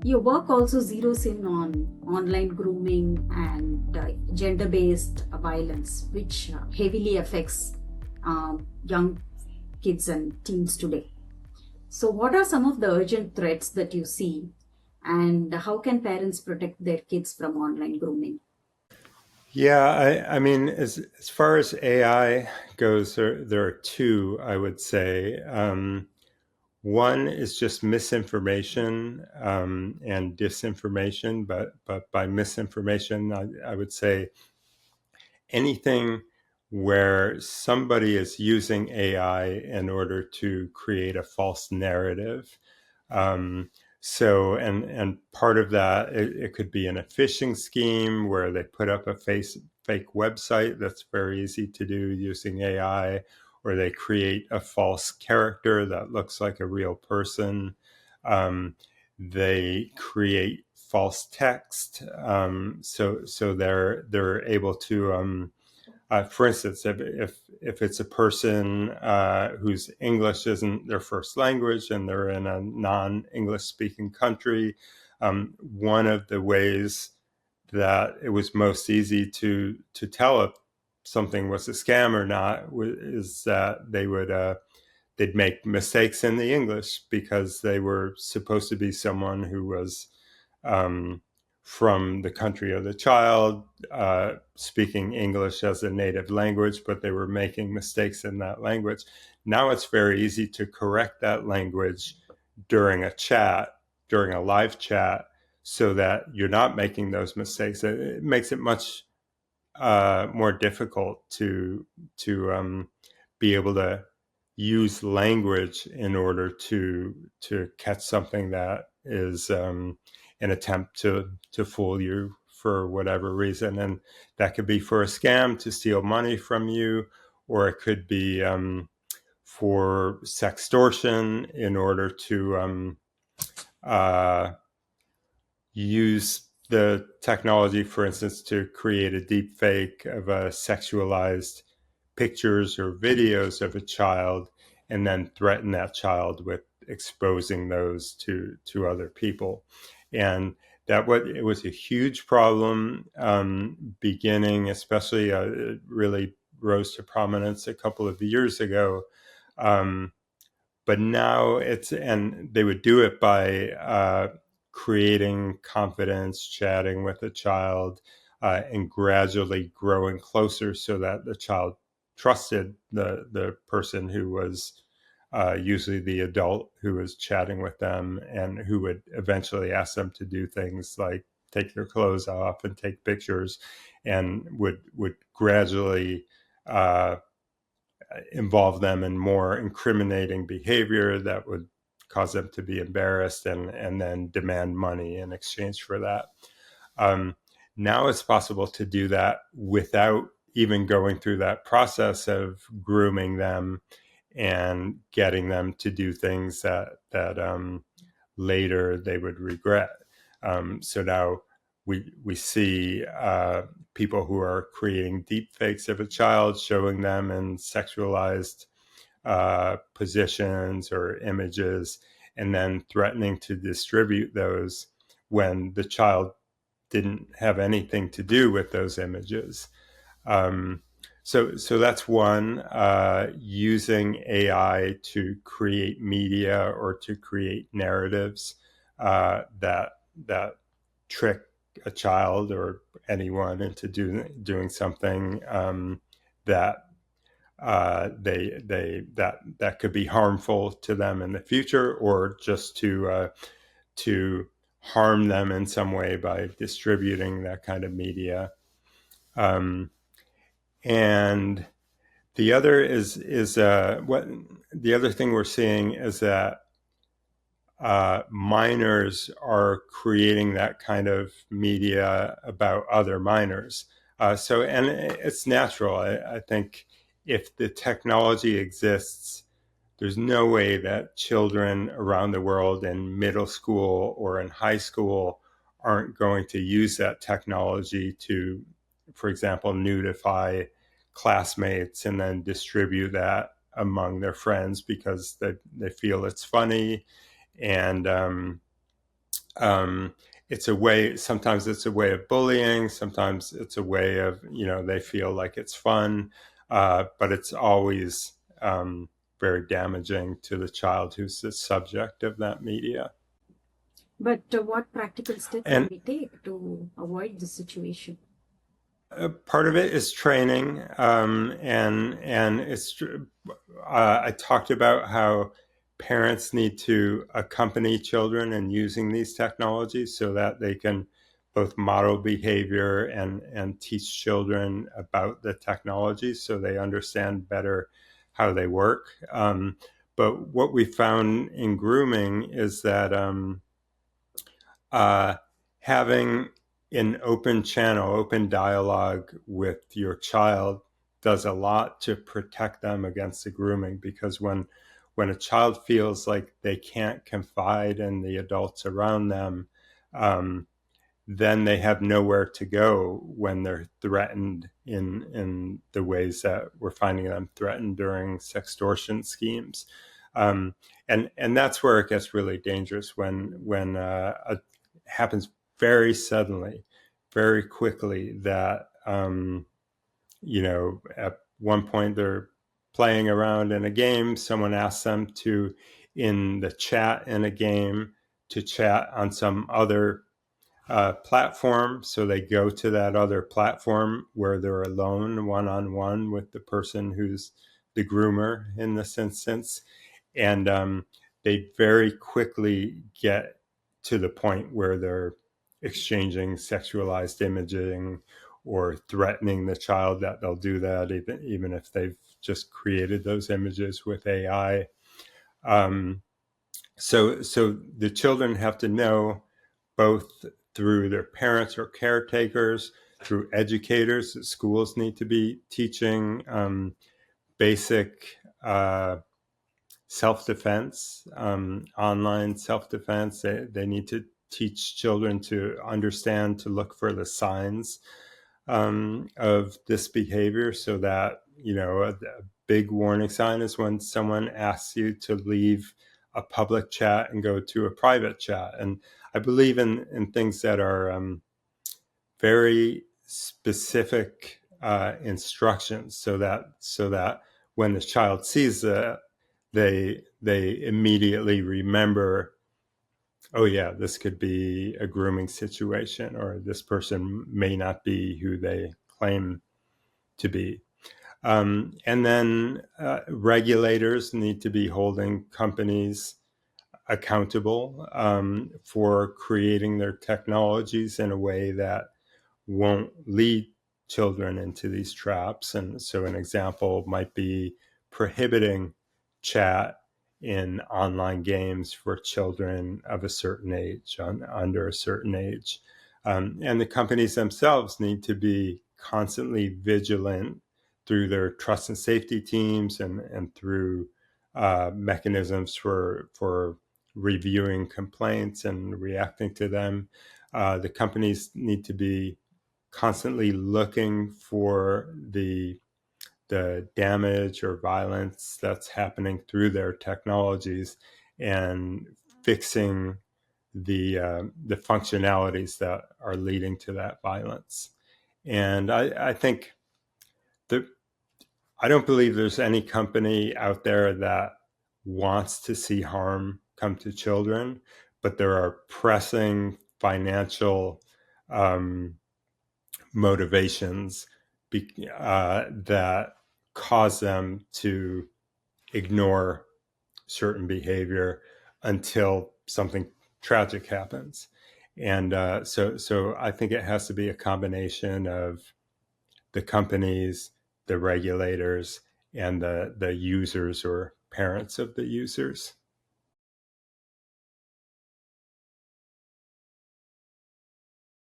Your work also zeroes in on online grooming and gender based violence, which heavily affects young kids and teens today. So, what are some of the urgent threats that you see, and how can parents protect their kids from online grooming? Yeah, I mean, as far as AI goes, there are two, I would say. One is just misinformation and disinformation, but by misinformation, I would say anything where somebody is using AI in order to create a false narrative. Um, and part of that, it could be in a phishing scheme where they put up a fake website that's very easy to do using AI, or they create a false character that looks like a real person. Um, they create false text, so they're able to for instance, if it's a person whose English isn't their first language and they're in a non-English speaking country, one of the ways that it was most easy to tell if something was a scam or not is that they'd make mistakes in the English because they were supposed to be someone who was um, from the country of the child, speaking English as a native language, but they were making mistakes in that language. Now it's very easy to correct that language during a chat, during a live chat, so that you're not making those mistakes. It makes it much more difficult to be able to use language in order to catch something that is an attempt to fool you for whatever reason, and that could be for a scam to steal money from you, or it could be for sextortion in order to uh, use the technology, for instance, to create a deep fake of a sexualized pictures or videos of a child and then threaten that child with exposing those to other people. And it was a huge problem beginning, especially it really rose to prominence a couple of years ago. Um, but now and they would do it by creating confidence, chatting with a child, and gradually growing closer so that the child trusted the person who was usually the adult who was chatting with them and who would eventually ask them to do things like take their clothes off and take pictures, and would gradually uh, involve them in more incriminating behavior that would cause them to be embarrassed and then demand money in exchange for that. Um, Now it's possible to do that without even going through that process of grooming them and getting them to do things that later they would regret. So now we see people who are creating deep fakes of a child, showing them in sexualized positions or images, and then threatening to distribute those when the child didn't have anything to do with those images. Um, so that's one, using AI to create media or to create narratives that trick a child or anyone into doing something that that could be harmful to them in the future, or just to harm them in some way by distributing that kind of media. Um, and the other is what the other thing we're seeing is that minors are creating that kind of media about other minors. And it's natural. I think if the technology exists, there's no way that children around the world in middle school or in high school aren't going to use that technology to, for example, nudify classmates and then distribute that among their friends because they feel it's funny, and um, it's a way, sometimes it's a way of bullying, sometimes it's a way of, they feel like it's fun, but it's always very damaging to the child who's the subject of that media. But what practical steps can And we take to avoid this situation? part of it is training, and I talked about how parents need to accompany children in using these technologies so that they can both model behavior and teach children about the technologies so they understand better how they work. But what we found in grooming is that uh, having an open channel, open dialogue with your child does a lot to protect them against the grooming, because when a child feels like they can't confide in the adults around them, um, then they have nowhere to go when they're threatened in the ways that we're finding them threatened during sextortion schemes. And that's where it gets really dangerous, when it happens very suddenly, very quickly, that at one point they're playing around in a game, someone asks them to, in the chat in a game, to chat on some other platform. So they go to that other platform where they're alone, one on one with the person who's the groomer in this instance. And they very quickly get to the point where they're exchanging sexualized imaging or threatening the child that they'll do that, even if they've just created those images with AI. Um, so the children have to know, both through their parents or caretakers, through educators. Schools need to be teaching basic self-defense, online self-defense. They need to teach children to understand, to look for the signs of this behavior, so that, a big warning sign is when someone asks you to leave a public chat and go to a private chat. And I believe in things that are very specific instructions, so that when the child sees that, they immediately remember, oh yeah, this could be a grooming situation, or this person may not be who they claim to be. And then regulators need to be holding companies accountable for creating their technologies in a way that won't lead children into these traps. And so an example might be prohibiting chat in online games for children of a certain age, under a certain age. And the companies themselves need to be constantly vigilant through their trust and safety teams, and through mechanisms for reviewing complaints and reacting to them. The companies need to be constantly looking for the damage or violence that's happening through their technologies, and fixing the functionalities that are leading to that violence. And I think that I don't believe there's any company out there that wants to see harm come to children, but there are pressing financial um, motivations that cause them to ignore certain behavior until something tragic happens. And so I think it has to be a combination of the companies, the regulators, and the users or parents of the users.